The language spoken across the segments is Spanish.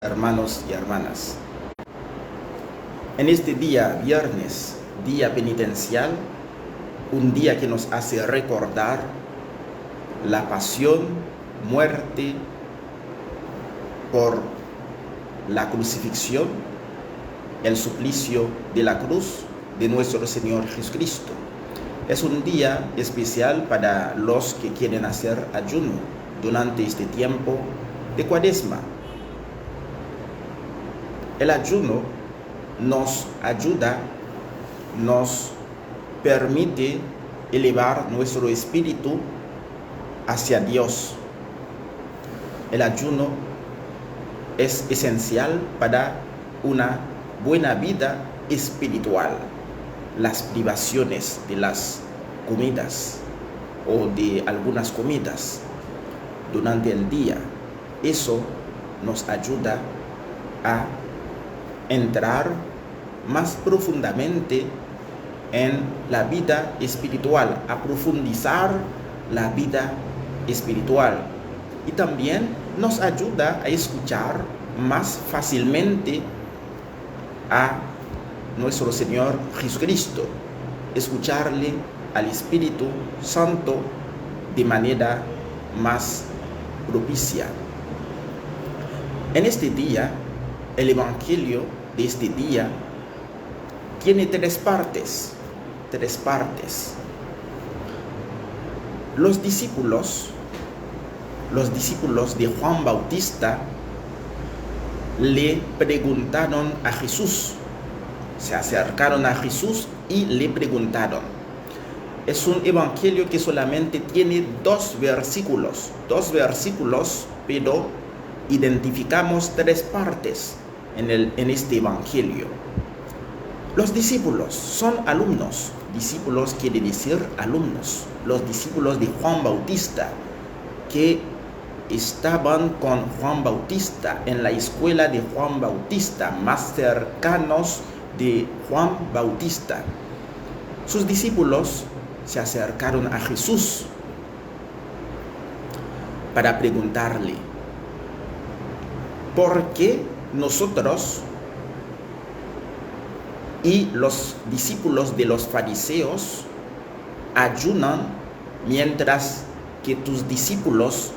Hermanos y hermanas, en este día viernes, día penitencial, un día que nos hace recordar la pasión, muerte por la crucifixión, el suplicio de la cruz de nuestro Señor Jesucristo. Es un día especial para los que quieren hacer ayuno durante este tiempo de Cuaresma. El ayuno nos ayuda, nos permite elevar nuestro espíritu hacia Dios. El ayuno es esencial para una buena vida espiritual. Las privaciones de las comidas o de algunas comidas durante el día, eso nos ayuda a entrar más profundamente en la vida espiritual, a profundizar la vida espiritual, y también nos ayuda a escuchar más fácilmente a nuestro Señor Jesucristo, escucharle al Espíritu Santo de manera más propicia. En este día, el Evangelio de este día tiene tres partes. Los discípulos de Juan Bautista le preguntaron a Jesús, se acercaron a Jesús y le preguntaron. Es un evangelio que solamente tiene dos versículos, pero identificamos tres partes en este evangelio. Los discípulos son alumnos. Discípulos quiere decir alumnos. Los discípulos de Juan Bautista que estaban con Juan Bautista en la escuela de Juan Bautista, más cercanos de Juan Bautista. Sus discípulos se acercaron a Jesús para preguntarle: ¿por qué nosotros y los discípulos de los fariseos ayunan mientras que tus discípulos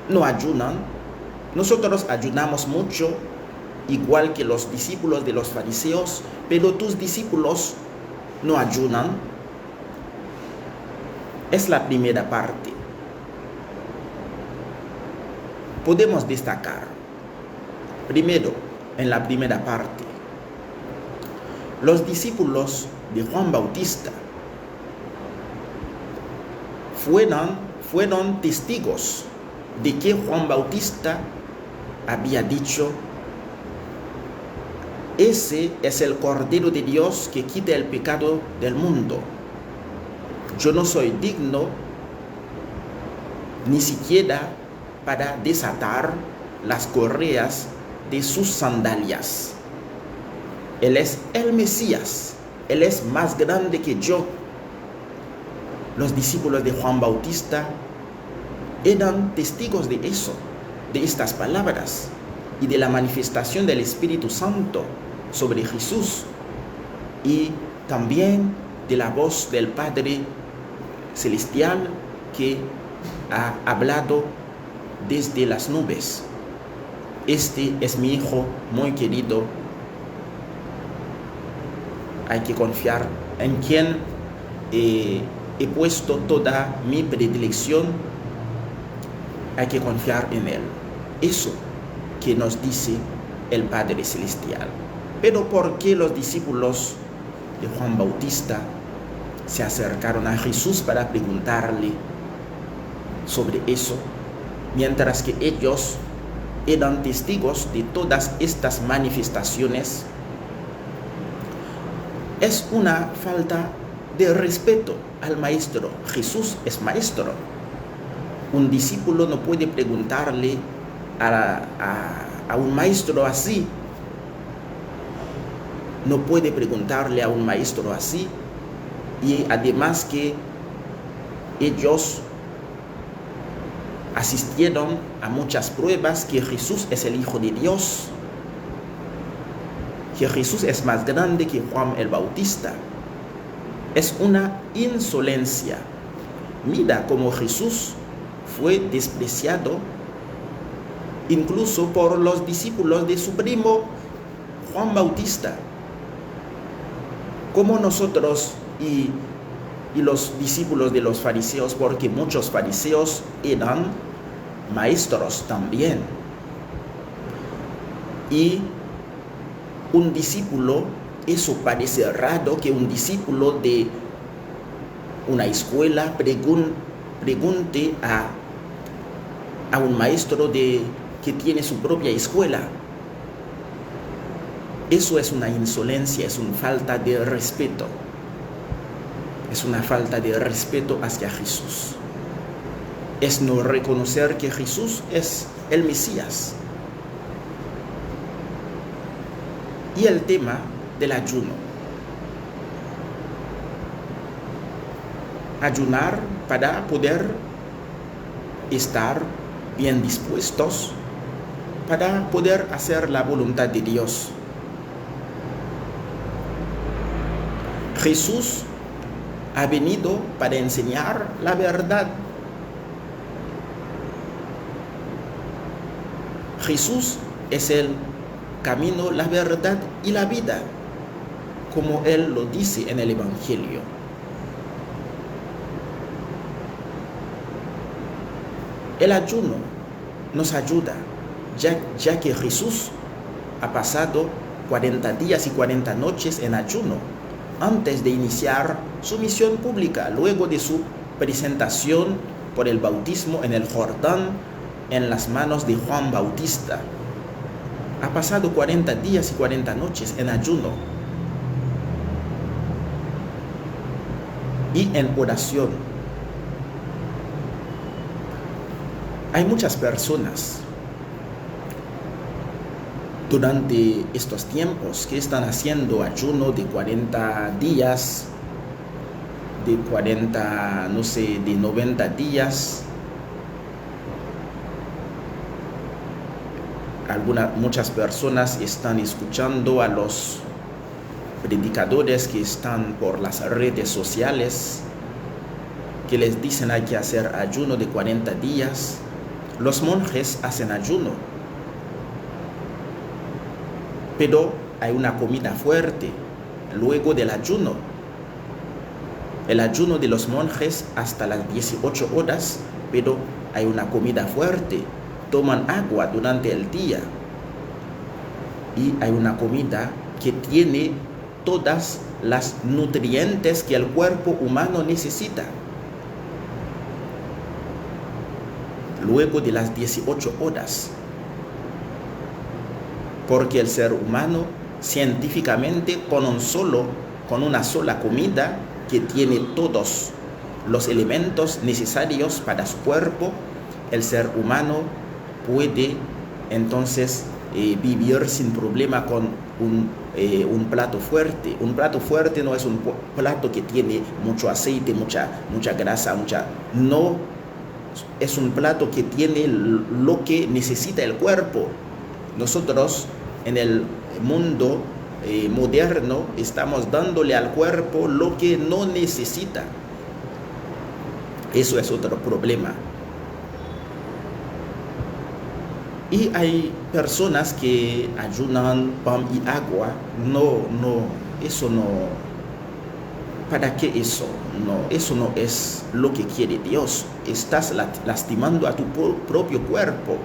no ayunan? Nosotros ayunamos mucho, igual que los discípulos de los fariseos, pero tus discípulos no ayunan. Es la primera parte. Podemos destacar, primero, en la primera parte, los discípulos de Juan Bautista fueron testigos de que Juan Bautista había dicho: ese es el Cordero de Dios que quita el pecado del mundo. Yo no soy digno ni siquiera para desatar las correas de sus sandalias. Él es el Mesías, Él es más grande que yo. Los discípulos de Juan Bautista eran testigos de eso, de estas palabras y de la manifestación del Espíritu Santo sobre Jesús, y también de la voz del Padre Celestial que ha hablado desde las nubes: este es mi Hijo muy querido, hay que confiar en quien he puesto toda mi predilección, hay que confiar en Él. Eso que nos dice el Padre Celestial. Pero ¿por qué los discípulos de Juan Bautista se acercaron a Jesús para preguntarle sobre eso, mientras que ellos eran testigos de todas estas manifestaciones? Es una falta de respeto al maestro. Jesús es maestro. Un discípulo no puede preguntarle a un maestro así. No puede preguntarle a un maestro así. Y además que ellos asistieron a muchas pruebas que Jesús es el Hijo de Dios, que Jesús es más grande que Juan el Bautista. Es una insolencia. Mira cómo Jesús fue despreciado incluso por los discípulos de su primo Juan Bautista. Como nosotros y los discípulos de los fariseos, porque muchos fariseos eran maestros también. Y un discípulo, eso parece raro que un discípulo de una escuela pregunte a un maestro que tiene su propia escuela. Eso es una insolencia, es una falta de respeto. Es una falta de respeto hacia Jesús. Es no reconocer que Jesús es el Mesías. Y el tema del ayuno. Ayunar para poder estar bien dispuestos, para poder hacer la voluntad de Dios. Jesús ha venido para enseñar la verdad. Jesús es el camino, la verdad y la vida, como Él lo dice en el Evangelio. El ayuno nos ayuda, ya que Jesús ha pasado 40 días y 40 noches en ayuno antes de iniciar su misión pública, luego de su presentación por el bautismo en el Jordán en las manos de Juan Bautista. Ha pasado 40 días y 40 noches en ayuno y en oración. Hay muchas personas durante estos tiempos que están haciendo ayuno de 40 días, de 40, no sé, de 90 días. Muchas personas están escuchando a los predicadores que están por las redes sociales, que les dicen hay que hacer ayuno de 40 días. Los monjes hacen ayuno, pero hay una comida fuerte luego del ayuno. El ayuno de los monjes hasta las 18 horas, pero hay una comida fuerte. Toman agua durante el día y hay una comida que tiene todas las nutrientes que el cuerpo humano necesita. Luego de las 18 horas, porque el ser humano científicamente con una sola comida que tiene todos los elementos necesarios para su cuerpo, el ser humano puede entonces vivir sin problema con un plato fuerte. Un plato fuerte no es un plato que tiene mucho aceite, mucha grasa, no, es un plato que tiene lo que necesita el cuerpo. Nosotros en el mundo moderno estamos dándole al cuerpo lo que no necesita. Eso es otro problema. Y hay personas que ayunan pan y agua. Eso no. ¿Para qué eso? No, eso no es lo que quiere Dios. Estás lastimando a tu propio cuerpo,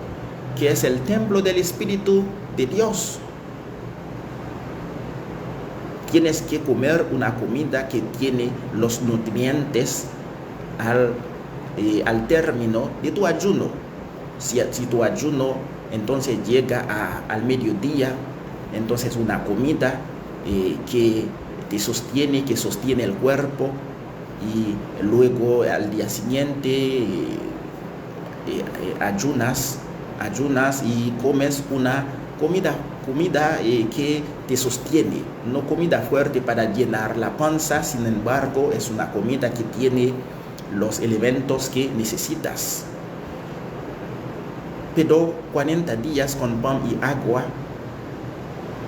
que es el templo del Espíritu de Dios. Tienes que comer una comida que tiene los nutrientes al término de tu ayuno. Si tu ayuno entonces llega al mediodía, entonces una comida que te sostiene, que sostiene el cuerpo, y luego al día siguiente ayunas y comes una comida que te sostiene, no comida fuerte para llenar la panza. Sin embargo, es una comida que tiene los elementos que necesitas. Pero 40 días con pan y agua,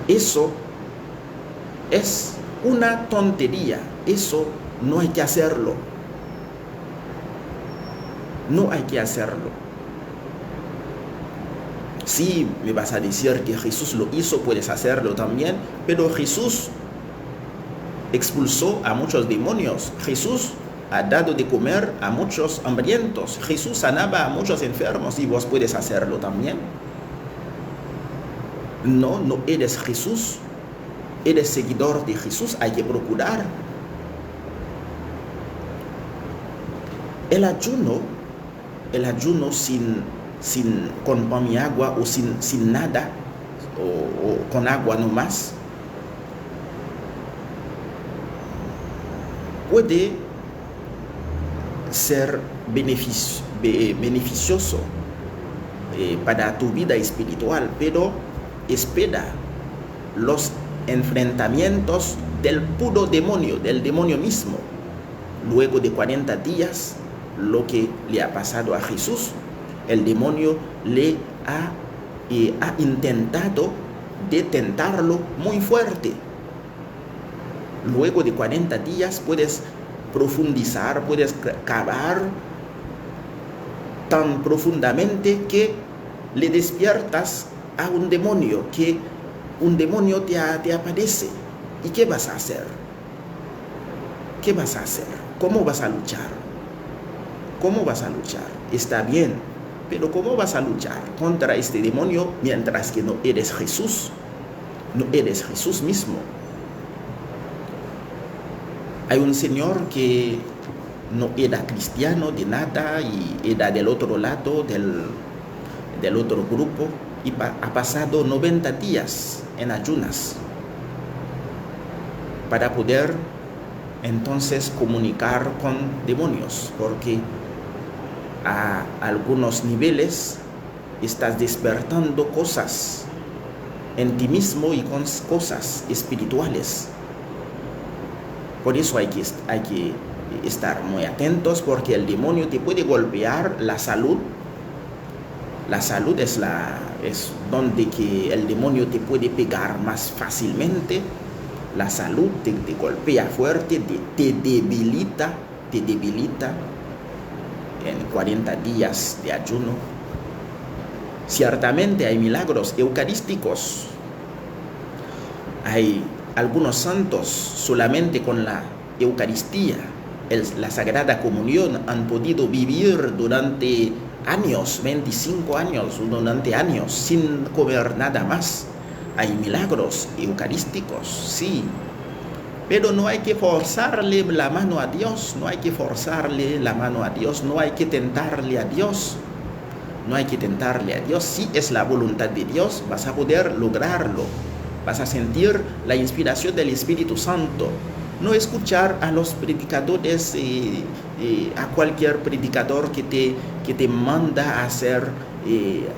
eso es una tontería. Eso no hay que hacerlo. No hay que hacerlo. Si me vas a decir que Jesús lo hizo, puedes hacerlo también, pero Jesús expulsó a muchos demonios. Jesús ha dado de comer a muchos hambrientos. Jesús sanaba a muchos enfermos y vos puedes hacerlo también. No eres Jesús. Eres seguidor de Jesús. Hay que procurar. El ayuno con pan y agua o sin nada o con agua nomás puede ser beneficioso para tu vida espiritual, pero espera los enfrentamientos del puro demonio, del demonio mismo. Luego de 40 días, lo que le ha pasado a Jesús, el demonio le ha intentado de tentarlo muy fuerte. Luego de 40 días puedes profundizar, puedes cavar tan profundamente que le despiertas a un demonio, que un demonio te aparece. ¿Y qué vas a hacer? ¿Qué vas a hacer? ¿Cómo vas a luchar? ¿Cómo vas a luchar? Está bien, pero ¿cómo vas a luchar contra este demonio mientras que no eres Jesús? No eres Jesús mismo. Hay un señor que no era cristiano de nada y era del otro lado del otro grupo y ha pasado 90 días en ayunas para poder entonces comunicar con demonios, porque a algunos niveles estás despertando cosas en ti mismo y con cosas espirituales. Por eso hay que estar muy atentos, porque el demonio te puede golpear la salud. La salud es donde que el demonio te puede pegar más fácilmente. La salud te golpea fuerte, te debilita en 40 días de ayuno. Ciertamente hay milagros eucarísticos. Hay algunos santos solamente con la Eucaristía, la Sagrada Comunión, han podido vivir durante años, 25 años, durante años, sin comer nada más. Hay milagros eucarísticos, sí, pero no hay que forzarle la mano a Dios, no hay que forzarle la mano a Dios, no hay que tentarle a Dios, no hay que tentarle a Dios. Si es la voluntad de Dios, vas a poder lograrlo, vas a sentir la inspiración del Espíritu Santo. No escuchar a los predicadores, a cualquier predicador que te manda a hacer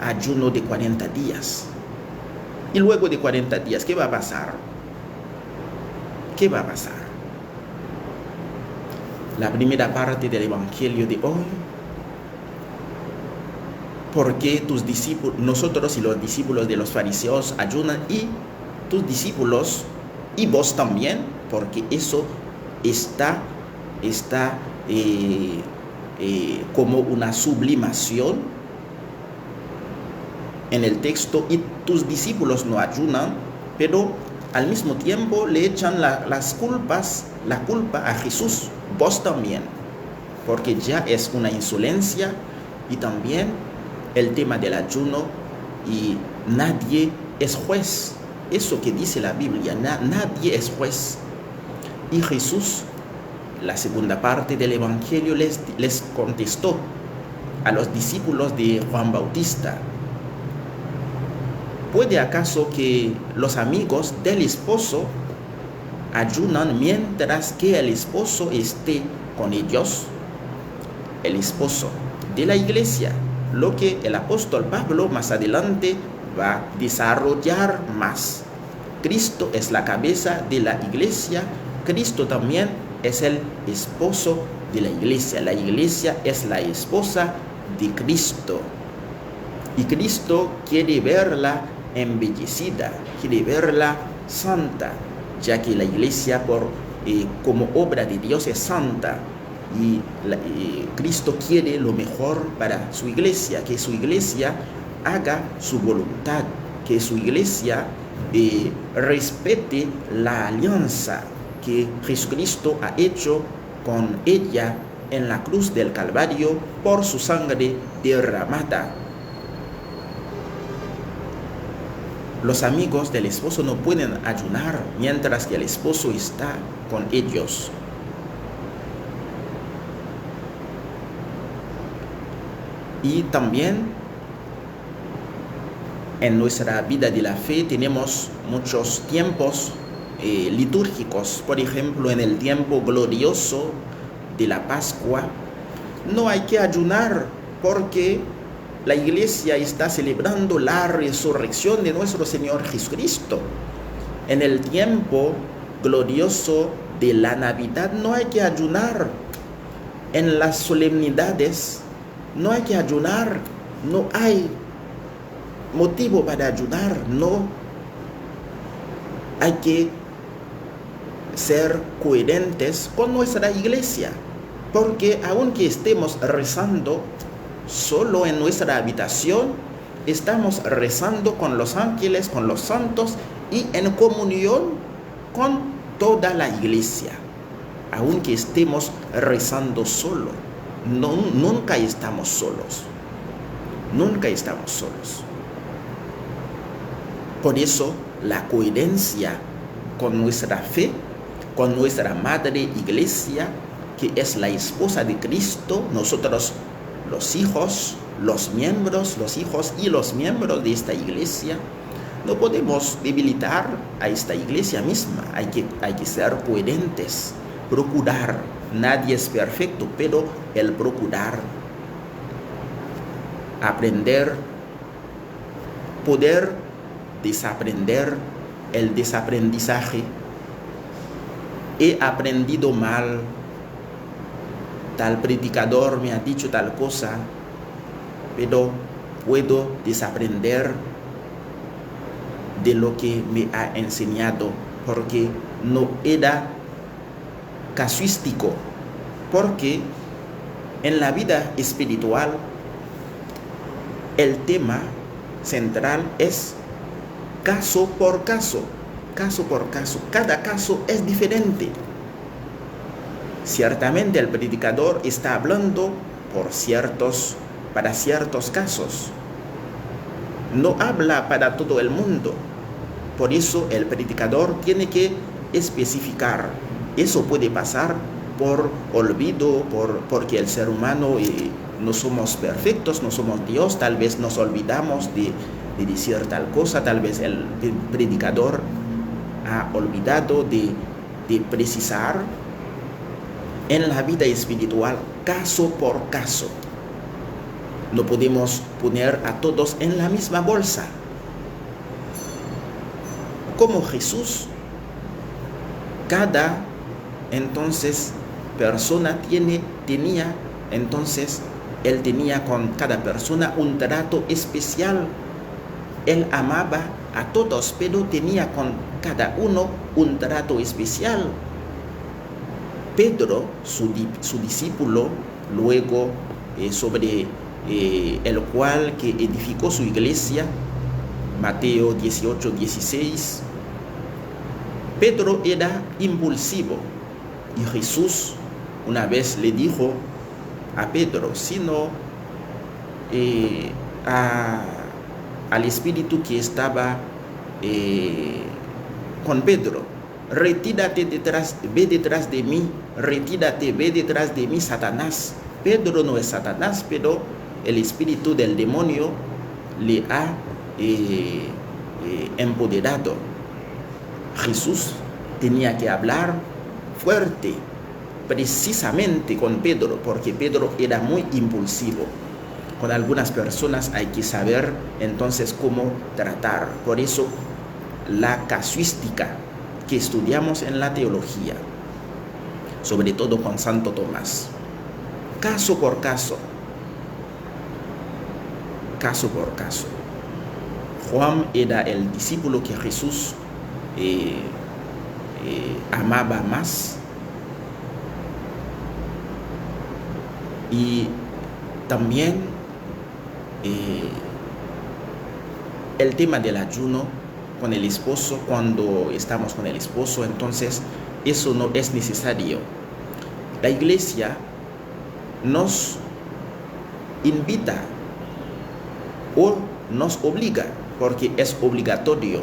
ayuno de 40 días. Y luego de 40 días, ¿qué va a pasar? ¿Qué va a pasar? La primera parte del Evangelio de hoy. Porque nosotros y los discípulos de los fariseos ayunan, y tus discípulos y vos también, porque eso está como una sublimación en el texto, y tus discípulos no ayunan, pero al mismo tiempo le echan la culpa a Jesús, vos también, porque ya es una insolencia. Y también el tema del ayuno, y nadie es juez. Eso que dice la Biblia, nadie es juez. Y Jesús, la segunda parte del Evangelio, les contestó a los discípulos de Juan Bautista: ¿puede acaso que los amigos del esposo ayunan mientras que el esposo esté con ellos? El esposo de la iglesia, lo que el apóstol Pablo más adelante va a desarrollar más. Cristo es la cabeza de la iglesia. Cristo también es el esposo de la iglesia. La iglesia es la esposa de Cristo. Y Cristo quiere verla embellecida, quiere verla santa, ya que la iglesia como obra de Dios es santa. Y Cristo quiere lo mejor para su iglesia, que su iglesia haga su voluntad, que su iglesia respete la alianza que Jesucristo ha hecho con ella en la cruz del Calvario por su sangre derramada. Los amigos del esposo no pueden ayunar mientras que el esposo está con ellos. Y también en nuestra vida de la fe tenemos muchos tiempos litúrgicos. Por ejemplo, en el tiempo glorioso de la Pascua, no hay que ayunar porque la iglesia está celebrando la resurrección de nuestro Señor Jesucristo. En el tiempo glorioso de la Navidad no hay que ayunar. En las solemnidades no hay que ayunar. No hay motivo para ayunar. No hay que ser coherentes con nuestra iglesia, porque aunque estemos rezando solo en nuestra habitación, estamos rezando con los ángeles, con los santos y en comunión con toda la iglesia. Aunque estemos rezando solo, nunca estamos solos. Nunca estamos solos. Por eso, la coherencia con nuestra fe, con nuestra madre iglesia, que es la esposa de Cristo, nosotros los hijos, los hijos y los miembros de esta iglesia, no podemos debilitar a esta iglesia misma. Hay que ser coherentes, procurar. Nadie es perfecto, pero el procurar, aprender, poder desaprender el desaprendizaje. He aprendido mal, tal predicador me ha dicho tal cosa, pero puedo desaprender de lo que me ha enseñado, porque no era casuístico, porque en la vida espiritual el tema central es caso por caso, cada caso es diferente. Ciertamente el predicador está hablando para ciertos casos, no habla para todo el mundo. Por eso el predicador tiene que especificar. Eso puede pasar por olvido, porque el ser humano no somos perfectos, no somos Dios. Tal vez nos olvidamos de decir tal cosa, tal vez el predicador ha olvidado de precisar. En la vida espiritual, caso por caso, no podemos poner a todos en la misma bolsa. Como Jesús, cada entonces persona tenía con cada persona un trato especial. Él amaba a todos, pero tenía con cada uno un trato especial. Pedro, su discípulo, luego sobre el cual que edificó su iglesia, Mateo 18:16, Pedro era impulsivo y Jesús una vez le dijo a Pedro, sino al espíritu que estaba con Pedro: retírate ve detrás de mí, ve detrás de mí, Satanás. Pedro no es Satanás, pero el espíritu del demonio le ha empoderado. Jesús tenía que hablar fuerte, precisamente con Pedro, porque Pedro era muy impulsivo. Con algunas personas hay que saber entonces cómo tratar. Por eso la casuística que estudiamos en la teología, sobre todo con Santo Tomás, caso por caso. caso por caso. Juan era el discípulo que Jesús amaba más. Y también el tema del ayuno con el esposo, cuando estamos con el esposo, entonces eso no es necesario. La iglesia nos invita o nos obliga, porque es obligatorio,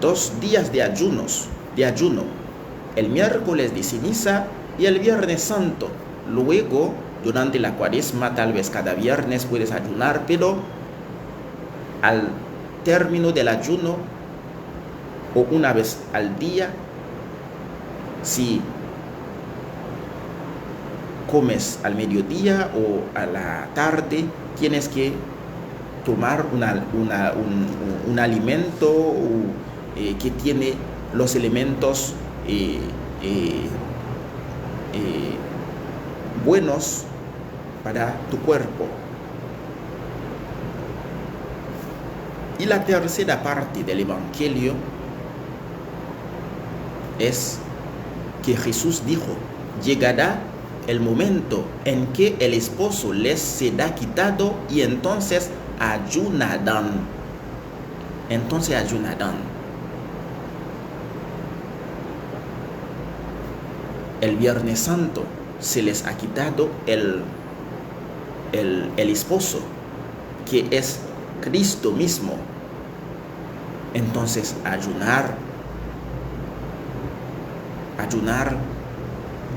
2 días de ayuno, el miércoles de ceniza y el viernes santo. Luego, durante la cuaresma, tal vez cada viernes puedes ayunar, pero al término del ayuno o una vez al día, si comes al mediodía o a la tarde, tienes que tomar un alimento que tiene los elementos buenos para tu cuerpo. Y la tercera parte del Evangelio es que Jesús dijo: llegará el momento en que el esposo les será quitado y entonces ayunarán. El Viernes Santo se les ha quitado el esposo, que es Cristo mismo. Entonces ayunar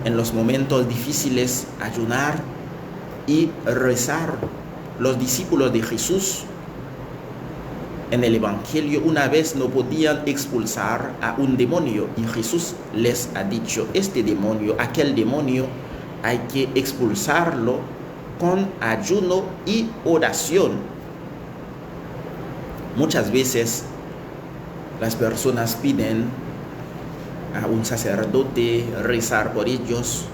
en los momentos difíciles, ayunar y rezar. Los discípulos de Jesús en el Evangelio una vez no podían expulsar a un demonio y Jesús les ha dicho: aquel demonio hay que expulsarlo con ayuno y oración. Muchas veces las personas piden a un sacerdote rezar por ellos.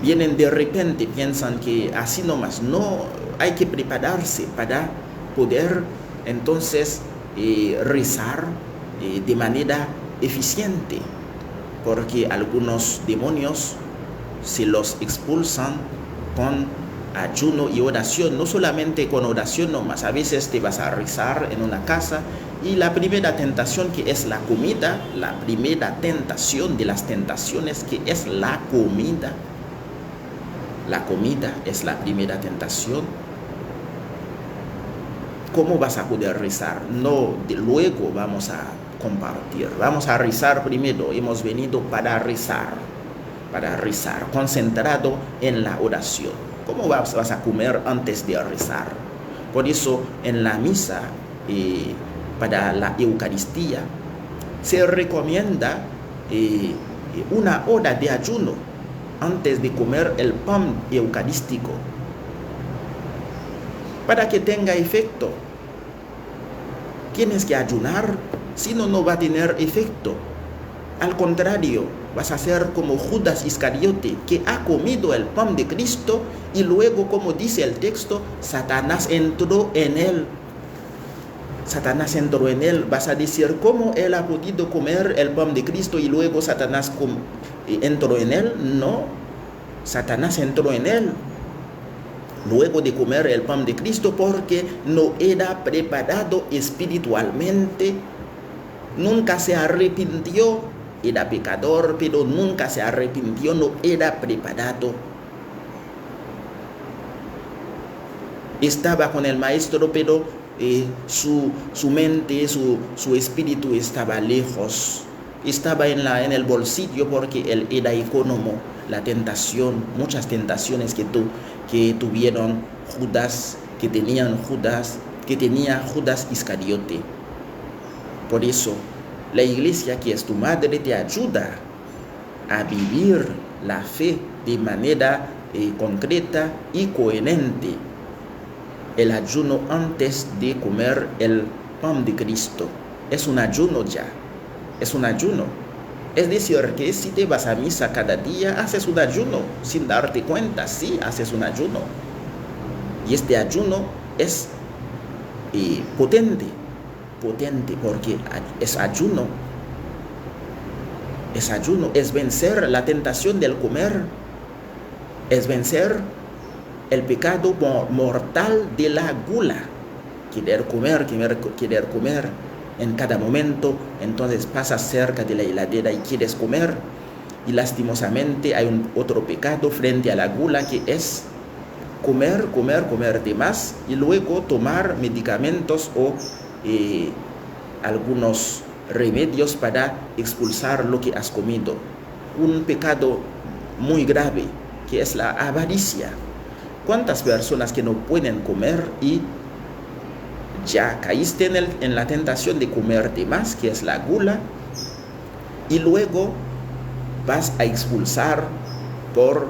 Vienen de repente, piensan que así nomás. No, hay que prepararse para poder entonces rezar de manera eficiente, porque algunos demonios se los expulsan con ayuno y oración. No solamente con oración nomás, a veces te vas a rezar en una casa y la primera tentación, que es la comida, la primera tentación de las tentaciones, que es la comida es la primera tentación. ¿Cómo vas a poder rezar? No, luego vamos a compartir, vamos a rezar primero. Hemos venido para rezar, concentrado en la oración. ¿Cómo vas a comer antes de rezar? Por eso en la misa, para la Eucaristía, se recomienda 1 hora de ayuno antes de comer el pan eucarístico, para que tenga efecto. Tienes que ayunar, si no, no va a tener efecto. Al contrario, vas a ser como Judas Iscariote, que ha comido el pan de Cristo y luego, como dice el texto, Satanás entró en él. Vas a decir: ¿cómo él ha podido comer el pan de Cristo y luego Satanás entró en él? No, Satanás entró en él luego de comer el pan de Cristo, porque no era preparado espiritualmente. Nunca se arrepintió. Era pecador, pero nunca se arrepintió, no era preparado. Estaba con el maestro, pero su mente, su espíritu estaba lejos. Estaba en el bolsillo, porque él era económico. La tentación, muchas tentaciones que tuvieron Judas, que tenía Judas Iscariote. Por eso, la iglesia, que es tu madre, te ayuda a vivir la fe de manera concreta y coherente. El ayuno antes de comer el pan de Cristo es un ayuno ya. Es un ayuno. Es decir, que si te vas a misa cada día, haces un ayuno sin darte cuenta. Sí, haces un ayuno. Y este ayuno es potente porque es ayuno, es vencer la tentación del comer, es vencer el pecado mortal de la gula, querer comer en cada momento. Entonces pasas cerca de la heladera y quieres comer, y lastimosamente hay otro pecado frente a la gula, que es comer de más y luego tomar medicamentos o algunos remedios para expulsar lo que has comido. Un pecado muy grave, que es la avaricia. ¿Cuántas personas que no pueden comer y ya caíste en la tentación de comer de más, que es la gula, y luego vas a expulsar por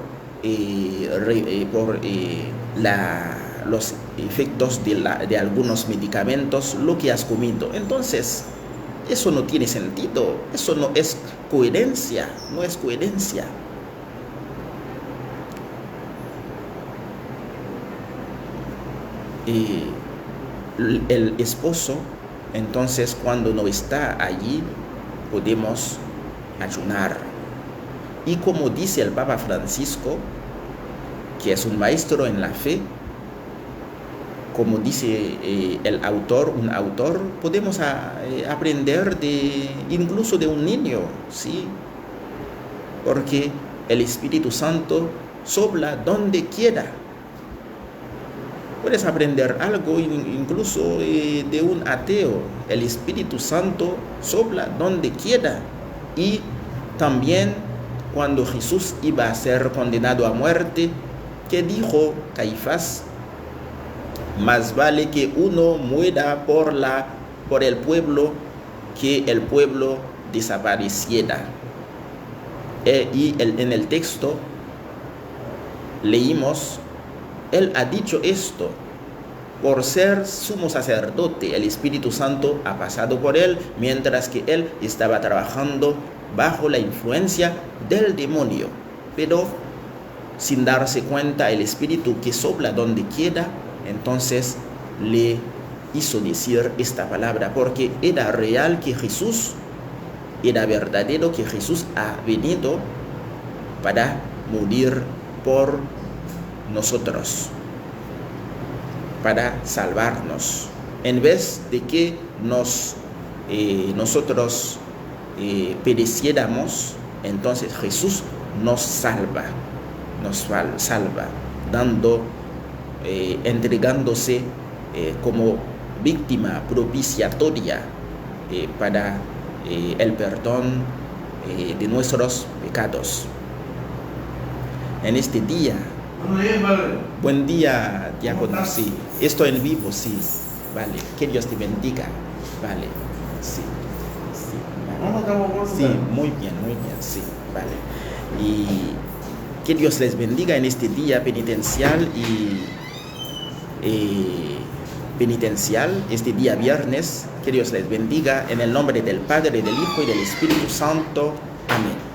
los efectos de algunos medicamentos lo que has comido? Entonces, eso no tiene sentido, eso no es coherencia, El esposo, entonces, cuando no está allí, podemos ayunar. Y como dice el Papa Francisco, que es un maestro en la fe, como dice un autor, podemos aprender incluso de un niño, ¿sí? Porque el Espíritu Santo sopla donde quiera. Puedes aprender algo incluso de un ateo. El Espíritu Santo sopla donde quiera. Y también cuando Jesús iba a ser condenado a muerte, ¿qué dijo Caifás? Más vale que uno muera por el pueblo, que el pueblo desapareciera. En el texto leímos, él ha dicho esto por ser sumo sacerdote. El Espíritu Santo ha pasado por él mientras que él estaba trabajando bajo la influencia del demonio. Pero sin darse cuenta, el Espíritu que sopla donde quiera, entonces le hizo decir esta palabra, porque era real que Jesús, era verdadero que Jesús ha venido para morir por nosotros, para salvarnos. En vez de que nosotros pereciéramos, entonces Jesús nos salva, entregándose como víctima propiciatoria para el perdón de nuestros pecados. En este día, buen día, diácono, sí, esto en vivo, sí, vale, que Dios te bendiga, vale, sí, vale. Sí, muy bien, sí, vale, y que Dios les bendiga en este día penitencial este día viernes. Que Dios les bendiga en el nombre del Padre, del Hijo y del Espíritu Santo. Amén.